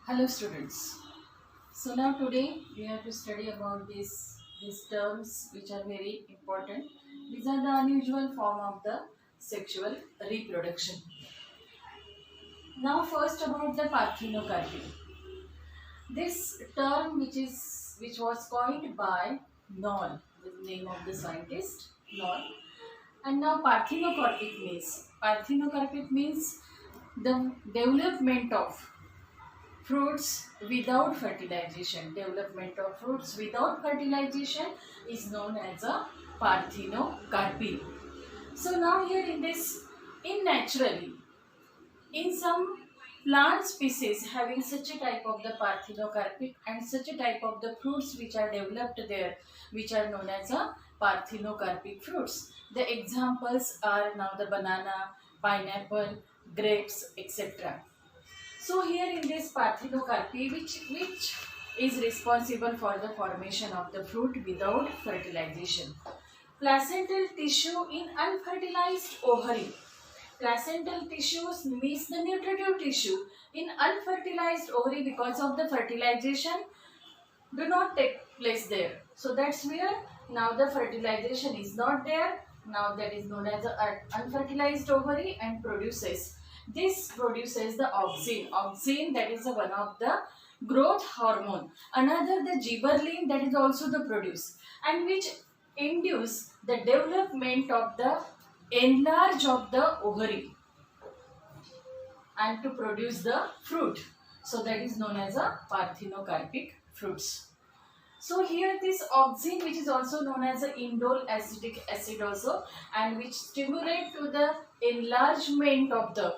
Hello students. So now today we have to study about these terms which are very important. These are the unusual form of the sexual reproduction. Now first about the parthenocarpy. This term which was coined by Knoll, the name of the scientist Knoll. And now parthenocarpic means the development of fruits without fertilization. Development of fruits without fertilization is known as a parthenocarpy. So now here in naturally, in some plant species having such a type of the parthenocarpic and such a type of the fruits which are developed there, which are known as a parthenocarpic fruits. The examples are now the banana, pineapple, grapes, etc. So here in this parthenocarpy, which is responsible for the formation of the fruit without fertilization. Placental tissue in unfertilized ovary. Placental tissues means the nutritive tissue in unfertilized ovary because of the fertilization do not take place there. So that's where now the fertilization is not there. Now that is known as the unfertilized ovary and this produces the auxin. Auxin, that is one of the growth hormone. Another the gibberellin, that is also the produce, and which induce the development of the enlarge of the ovary and to produce the fruit. So that is known as a parthenocarpic fruits. So here this auxin, which is also known as a indole acetic acid also, and which stimulate to the enlargement of the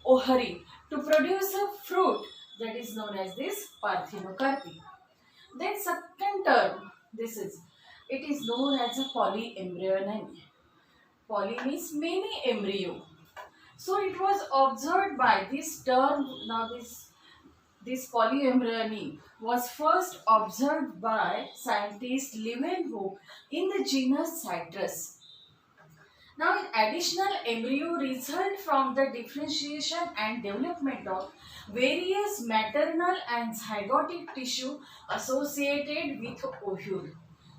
ovary to produce a fruit, that is known as this parthenocarpy. Then second term, it is known as a polyembryony. Poly means many embryo. So it was observed by this term. Now this polyembryony was first observed by scientist Leeuwenhoek in the genus Citrus. Now, additional embryo result from the differentiation and development of various maternal and zygotic tissue associated with ovule.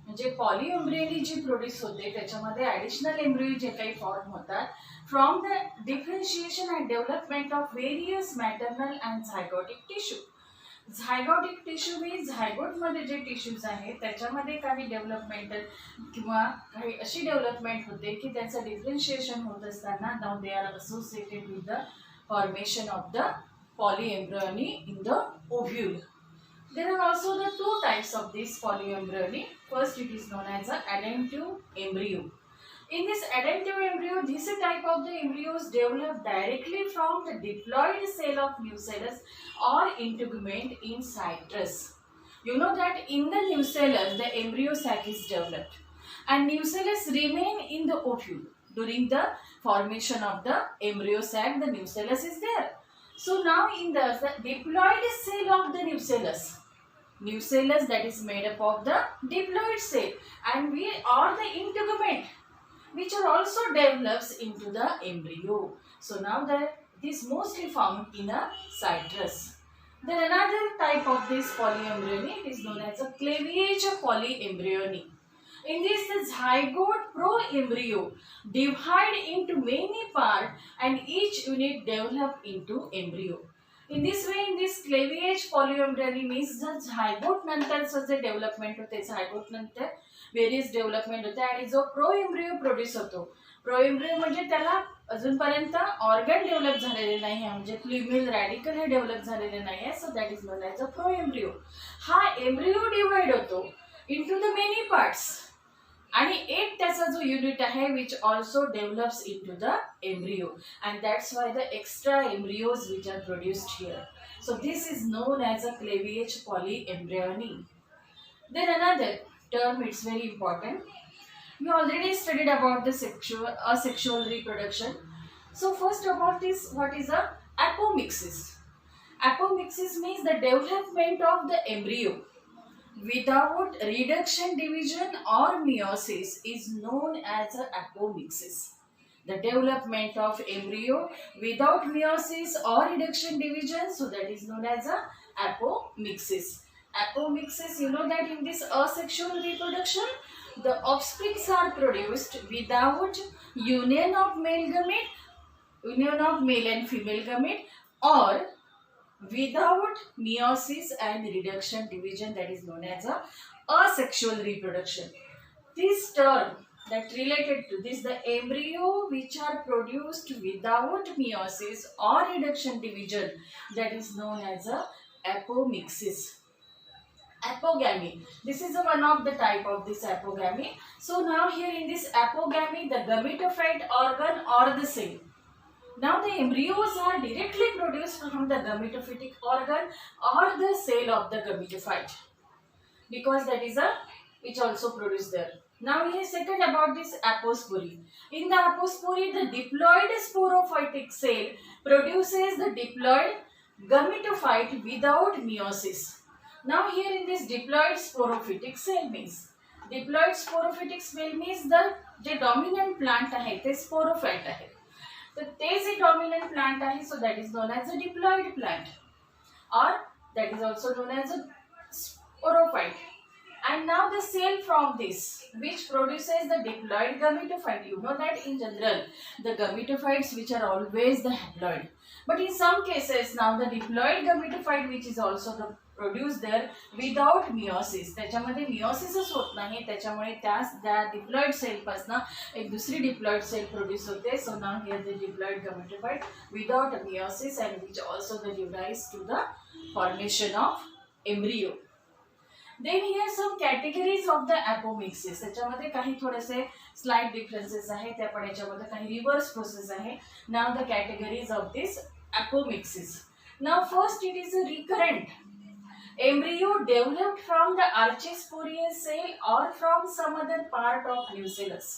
म्हणजे polyembryony जी produce होते त्याच्यामध्ये additional embryo जे काही form होतात from the differentiation and development of various maternal and zygotic tissue. Zygotic tissue means झायगोटमध्ये जे tissues आहेत त्याच्यामध्ये काही डेव्हलपमेंटल किंवा काही अशी डेव्हलपमेंट होते की त्याचं डिफरन्शिएशन होत असताना now they are associated with the formation of the polyembryony in the ovule. There are also the two types of this polyembryony. First, it is known as an addentive embryo. In this addentive embryo, this type of the embryos develop directly from the diploid cell of nucellus or integument in citrus. You know that in the nucellus, the embryo sac is developed, and nucellus remain in the ovule during the formation of the embryo sac. The nucellus is there. So now in the diploid cell of the nucellus that is made up of the diploid cell, and we are the integument which are also develops into the embryo. So now this mostly found in a citrus. Then another type of this polyembryony is known as a cleavage polyembryony. In this, the zygote proembryo divide into many parts and each unit develop into embryo. In this way, in this cleavage polyembryony means the zygote नंतरचं जे development होते, zygote नंतर various development होते आणि जो प्रोएम्ब्रियो produce होतो. प्रोएम्ब्रियो म्हणजे त्याला अजूनपर्यंत ऑर्गन डेव्हलप झालेले नाही आहे, म्हणजे फ्युमेल रॅडिकल हे डेव्हलप झालेले नाही आहे. So that is known as a proembryo. हा एम्ब्रियो डिवाइड होतो इंटू द मेनी पार्ट्स आणि एक त्याचा जो युनिट आहे which also develops into the embryo, and that's why the extra embryos which are produced here. So this is known as a cleavage polyembryony. Then another term, it's very important. We already studied about the asexual reproduction. So first about this, what is a apomixis? Apomixis means the development of the embryo without reduction, division or meiosis is known as a apomixis. the development of embryo without meiosis or reduction division, so that is known as a apomixis. Apomixis, you know that in this asexual reproduction, the offsprings are produced without union of male gamete, union of male and female gamete, or without meiosis and reduction division, that is known as a asexual reproduction. This term that related to this, the embryo which are produced without meiosis or reduction division, that is known as a apomixis. Apogamy, this is one of the type of this apogamy. So now here in this apogamy, the gametophyte organ or the cell, now the embryos are directly produced from the gametophytic organ or the cell of the gametophyte, because that is a which also produced there. Now here second about this apospory. In the apospory, the diploid sporophytic cell produces the diploid gametophyte without meiosis. Now here in this diploid sporophytic cell means, diploid sporophytic cell means the J dominant plant आहे ते sporophyte आहे, तर ते जे dominant plant आहे, so that is known as a diploid plant, or that is also known as a sporophyte. And now the cell from this which produces the diploid gametophyte, you know that in general the gametophytes which are always the haploid, but in some cases now the diploid gametophyte which is also the produced there without meiosis, त्याच्यामध्ये meiosis होत नाही, त्याच्यामुळे त्या diploid cell पासून एक दुसरी diploid cell produce होते. So now here the diploid gametophyte without meiosis, and which also the give rise to the formation of embryo. Then here some categories of the apomixis. त्याच्यामध्ये काही थोडेसे slight differences आहेत, त्या पण याच्यामध्ये काही reverse process आहे. Now the categories of this apomixis. Now first it is a recurrent embryo developed from the archisporious cell or from some other part of nucellus.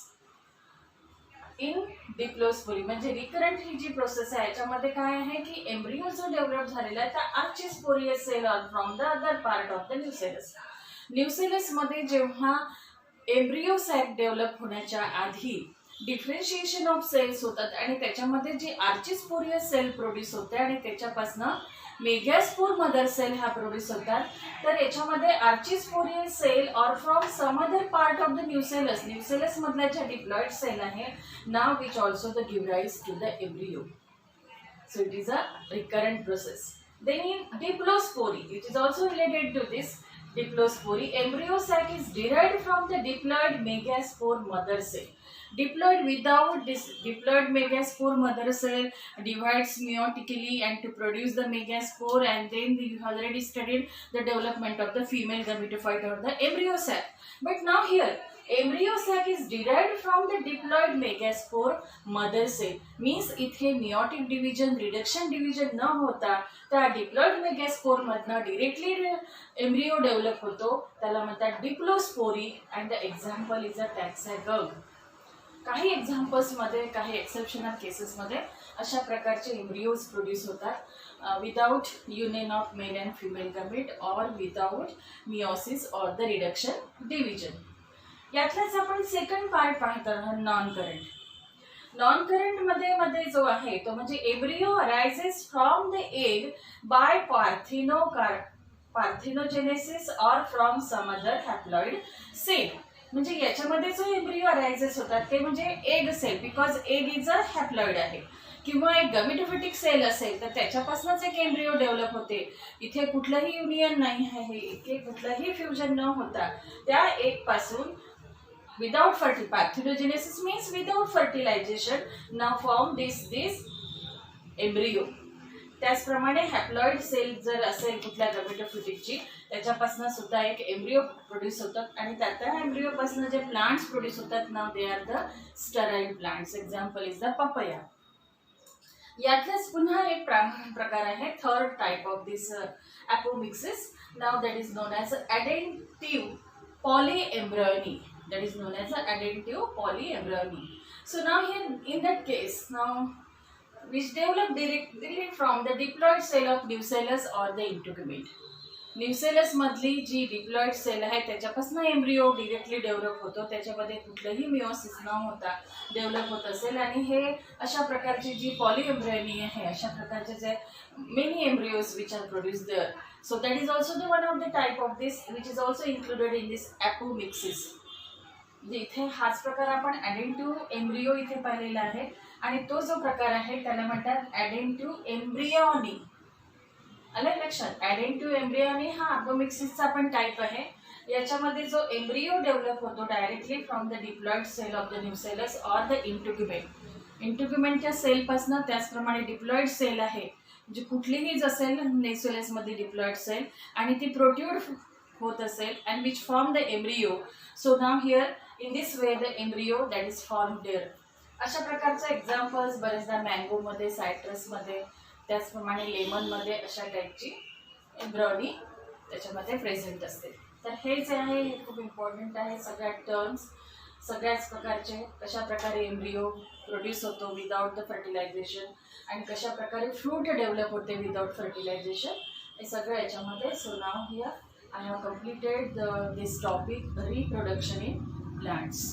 In diplospory म्हणजे recurrent ही जी process आहे याच्यामध्ये काय आहे की embryo जो develop झालेला आहे त्या आर्चिस्पोरियस सेल और from the other part of the nucellus. Nucellus मध्ये जेव्हा एम्ब्रियो सॅक डेव्हलप होण्याच्या आधी डिफरेन्शिएशन ऑफ सेल्स होतात आणि त्याच्यामध्ये जी आर्चिस्पोरियस सेल प्रोड्यूस होते आणि त्याच्यापासून मेगास्पोर मदर सेल हा प्रोड्यूस होतात. तर याच्यामध्ये आर्चिस्पोरियस सेल और from some other part of the nucellus, nucellus मधल्या ज्या डिप्लॉइड सेल आहे now which also the give rise to the embryo. So it is a recurrent process. Then in diplospory, it is also related to this diplospory. Embryo sac is derived from the diploid megaspore mother cell. Diploid without this diploid megaspore mother cell divides meiotically and to produce the megaspore, and then you have already studied the development of the female gametophyte or the embryo sac. But now here embryo sac is derived from the diploid megaspore mother cell, means इथे meiotic division reduction division न होता त्या diploid megaspore मधनं directly embryo develop होतो, त्याला म्हणतात diplospory. And the example is a taxagug. काही examples मध्ये काही एक्सेप्शनल केसेस मध्ये अशा प्रकारचे एम्ब्रियोज प्रोड्यूस होतात without union of male and female gamete और विदाउट मियोसिस और द रिडक्शन डिव्हिजन. यातलाच आपण सेकंड पार्ट पाहत आहोत, नॉन करंट. नॉन करंट मध्ये जो आहे तो म्हणजे embryo arises from the egg by parthenogenesis और from some other haploid cell. म्हणजे याच्यामध्ये जो एम्ब्रियो अरायझेस होतात ते म्हणजे egg cell, because egg is a haploid आहे, किंवा एक गॅमेटोफिटिक सेल असेल तर त्याच्यापासूनच एक एम्ब्रियो डेव्हलप होते. इथे कुठलंही युनियन नाही आहे, इथे कुठलंही फ्युजन न होता त्या एग पासून without parthenogenesis means without fertilization now form this embryo. त्याचप्रमाणे हॅप्लॉइड सेल जर असेल कुठल्या गॅमेटोफिटिकची त्याच्यापासून सुद्धा एक एम्ब्रियो प्रोड्यूस होतात आणि त्या एम्ब्रियो पासून जे प्लांट्स प्रोड्यूस होतात now they are the sterile plants. Example is the papaya. यातलाच पुन्हा एक प्रकार आहे third type of this apomixis. Now that is known as addentive polyembryony. That is known as addentive polyembryony. So now here in that case, now which develop directly from the diploid cell of nucellus or the integument. Nucellus मधली जी diploid cell आहे त्याच्यापासून embryo directly develop होतो, त्याच्यामध्ये कुठलंही meiosis न होता develop होत असेल. आणि हे अशा प्रकारची जी पॉलीएम्ब्रियोनी आहे, अशा प्रकारचे जे many embryos which are produce there. So that is also the one of the type of this which is also included in this apomixis. इथे हाच प्रकार आपण ॲडेंटिव्ह एम्ब्रिओ इथे पाहिलेला आहे. आणि तो जो प्रकार आहे त्याला म्हणतात ॲडेंटिव्ह एम्ब्रिओनी. आलं लक्षात? ॲडेंटिव्ह एम्ब्रिओनी हा ॲपोमिक्सिसचा पण टाईप आहे. याच्यामध्ये जो एम्ब्रिओ डेव्हलप होतो directly from the diploid cell of the nucellus or the integument. इंट्युग्युमेंटच्या सेलपासून त्याचप्रमाणे डिप्लॉइड सेल आहे जी कुठलीही असेल न्यूसेलसमध्ये डिप्लॉइड सेल आणि ती प्रोट्यूड होत असेल and which form the embryo. So now here in this way the embryo that is form there. अशा प्रकारचे एक्झाम्पल्स बरेचदा मँगोमध्ये, सायट्रसमध्ये, त्याचप्रमाणे लेमनमध्ये अशा टाईपची एम्ब्रिओनी त्याच्यामध्ये प्रेझेंट असते. तर हे जे आहे हे खूप इम्पॉर्टंट आहे. सगळ्या टर्म्स, सगळ्याच प्रकारचे कशा प्रकारे एम्ब्रिओ प्रोड्यूस होतो विदाउट द फर्टिलायझेशन आणि कशा प्रकारे फ्रूट डेव्हलप होते विदाउट फर्टिलायझेशन, हे सगळं याच्यामध्ये. So now here I have completed this topic reproduction in plants.